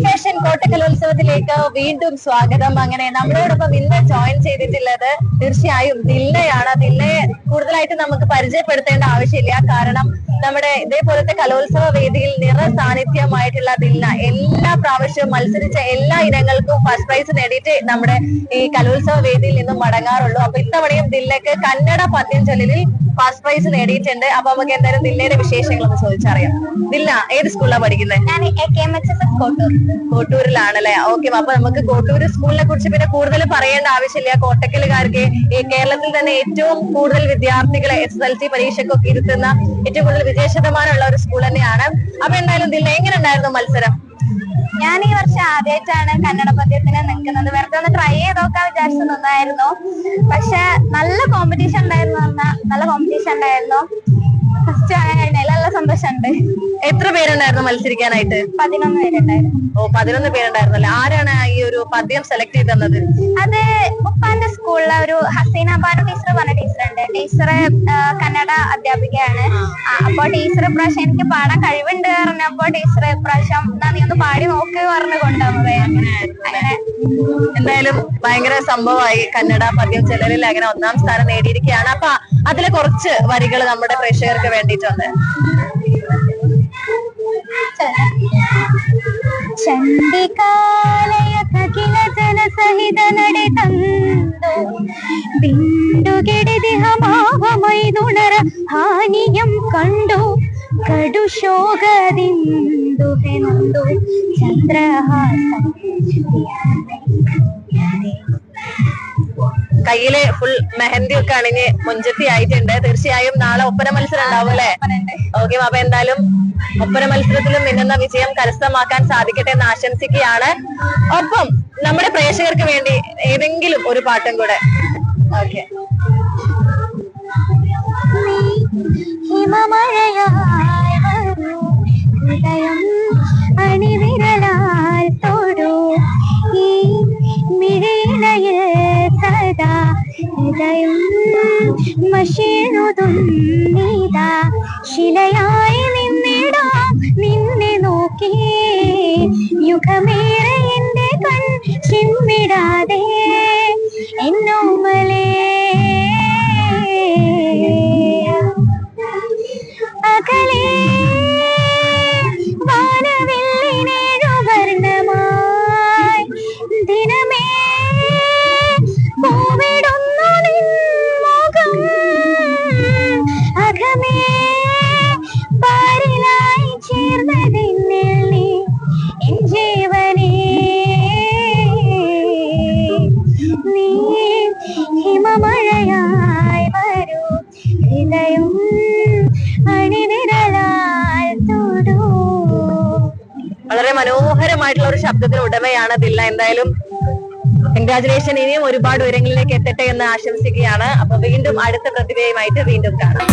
Fashion കോട്ടക്കലോത്സവത്തിലേക്ക് വീണ്ടും സ്വാഗതം. അങ്ങനെ നമ്മളോടൊപ്പം ഇന്ന് ജോയിൻ ചെയ്തിട്ടുള്ളത് തീർച്ചയായും ദിൽനയാണ്. ദിൽനയെ കൂടുതലായിട്ട് നമുക്ക് പരിചയപ്പെടുത്തേണ്ട ആവശ്യമില്ല. കാരണം നമ്മുടെ ഇതേപോലത്തെ കലോത്സവ വേദിയിൽ നിറ സാന്നിധ്യമായിട്ടുള്ള ദിൽന എല്ലാ പ്രാവശ്യവും മത്സരിച്ച എല്ലാ ഇനങ്ങൾക്കും ഫസ്റ്റ് പ്രൈസ് നേടിയിട്ട് നമ്മുടെ ഈ കലോത്സവ വേദിയിൽ നിന്നും മടങ്ങാറുള്ളൂ. അപ്പൊ ഇത്തവണയും ദിൽനക്ക് കന്നഡ പദ്യം ചൊല്ലിൽ ഫസ്റ്റ് പ്രൈസ് നേടിയിട്ടുണ്ട്. അപ്പൊ നമുക്ക് എന്തായാലും ദിൽനയുടെ വിശേഷങ്ങൾ ഒന്ന് ചോദിച്ചറിയാം. ദിൽന ഏത് സ്കൂളിലാണ് പഠിക്കുന്നത്? ഞാൻ കോട്ടൂർ. കോട്ടൂരിലാണല്ലേ? ഓക്കെ. അപ്പൊ നമുക്ക് കോട്ടൂർ സ്കൂളിനെ കുറിച്ച് പിന്നെ കൂടുതൽ പറയേണ്ട ആവശ്യമില്ല. കോട്ടക്കലുകാർക്ക് ഈ കേരളത്തിൽ തന്നെ ഏറ്റവും കൂടുതൽ വിദ്യാർത്ഥികളെ SSLC പരീക്ഷയ്ക്കൊക്കെ ഇരുത്തുന്ന ഏറ്റവും കൂടുതൽ വിജയശതമാനമുള്ള ഒരു സ്കൂൾ തന്നെയാണ്. അപ്പൊ എന്തായാലും ദിൽന എങ്ങനെ ഉണ്ടായിരുന്നു മത്സരം? ഞാൻ ഈ വർഷം ആദ്യമായിട്ടാണ് കന്നഡ പദ്യത്തിന് നിൽക്കുന്നത്. വെറുതെ ഒന്ന് ട്രൈ ചെയ്തോക്കാൻ വിചാരിച്ചു നിന്നായിരുന്നു. പക്ഷെ നല്ല കോമ്പറ്റീഷൻ ഉണ്ടായിരുന്നു. ഫസ്റ്റ് ആകാനായിരുന്നു. നല്ല സന്തോഷമുണ്ട്. എത്ര പേരുണ്ടായിരുന്നു മത്സരിക്കാനായിട്ട്? 11 പേരുണ്ടായിരുന്നു. ഓ, 11 പേരുണ്ടായിരുന്നല്ലേ? ആരാണ് ഈ ഒരു പദ്യം സെലക്ട് ചെയ്ത് തന്നത്? അത് ഉപ്പാന്റെ സ്കൂളിലെ ഒരു ഹസീന ബാനു ടീച്ചർ പറഞ്ഞ ടീച്ചറുണ്ട്. ടീച്ചറ് കന്നഡ അധ്യാപികയാണ്. അപ്പൊ ടീച്ചർ ഇപ്രാവശ്യം എനിക്ക് പാടാൻ കഴിവുണ്ട് പറഞ്ഞപ്പോ ടീച്ചർ ഇപ്രാവശ്യം നീ ഒന്ന് പാടി നോക്ക് പറഞ്ഞു കൊണ്ടുവന്നത്. അങ്ങനെ എന്തായാലും ഭയങ്കര സംഭവമായി. കന്നഡ പദ്യം ചെലരിൽ അങ്ങനെ 1ാം സ്ഥാനം നേടിയിരിക്കുകയാണ്. അപ്പൊ അതിലെ കുറച്ച് വരികൾ നമ്മുടെ പ്രേക്ഷകർക്ക് വേണ്ടിയിട്ടുണ്ട്. ചണ്ഡികാലയ കകില ಜನಸಹಿತ ನಡೆ ತಂದು ಬಿಂಡುಗೆಡೆದಿಹಮಾವಮೈದುಣರ ಹಾನಿಯಂ ಕಂಡು ಕಡು ಶೋಕದಿಂದು ಹೆಂದು ಚಂದ್ರಹಾಸ കയ്യില് ഫുൾ മെഹന്തി ഒക്കെ അണിഞ്ഞ് മുഞ്ചത്തി ആയിട്ടുണ്ട്. തീർച്ചയായും നാളെ ഒപ്പന മത്സരം ഉണ്ടാവും അല്ലെ? ഓക്കെ. അപ്പൊ എന്തായാലും ഒപ്പന മത്സരത്തിലും മിന്നുന്ന വിജയം കരസ്ഥമാക്കാൻ സാധിക്കട്ടെ എന്ന് ആശംസിക്കുകയാണ്. ഒപ്പം നമ്മുടെ പ്രേക്ഷകർക്ക് വേണ്ടി ഏതെങ്കിലും ഒരു പാട്ടും കൂടെ. ഓക്കെ. അണിവിരലാൽ തൊടൂ ഈ മിഴിയിലയിൽ സദാ ഹൃദയം മഷീണുതും നീതാ ശിലയായി നിന്നിടാം നിന്നെ നോക്കി യുഗമേറെ എന്റെ കൺ ചിമ്മിടാതെ എന്നോമലേ അകലേ വാനവില്ലിനേഴുവർണ്ണമായി ദിനമേ പൂവിടുന്നു നിൻ മുഖം അകമേ പാരിലായി ചേർന്നതിന്നിൽ നീ എൻ ജീവനേ നീ ഹിമമഴയായി വരൂ ഹൃദയം അണിവിരലാൽ തൊടൂ. വളരെ മനോഹരമായിട്ടുള്ള ഒരു ശബ്ദത്തിന് ഉടമയാണ് ദിൽന. എന്തായാലും കൺഗ്രാജുലേഷൻ. ഇനിയും ഒരുപാട് ഉയരങ്ങളിലേക്ക് എത്തട്ടെ എന്ന് ആശംസിക്കുകയാണ്. അപ്പൊ വീണ്ടും അടുത്ത പ്രതിഭയുമായിട്ട് വീണ്ടും കാണാം.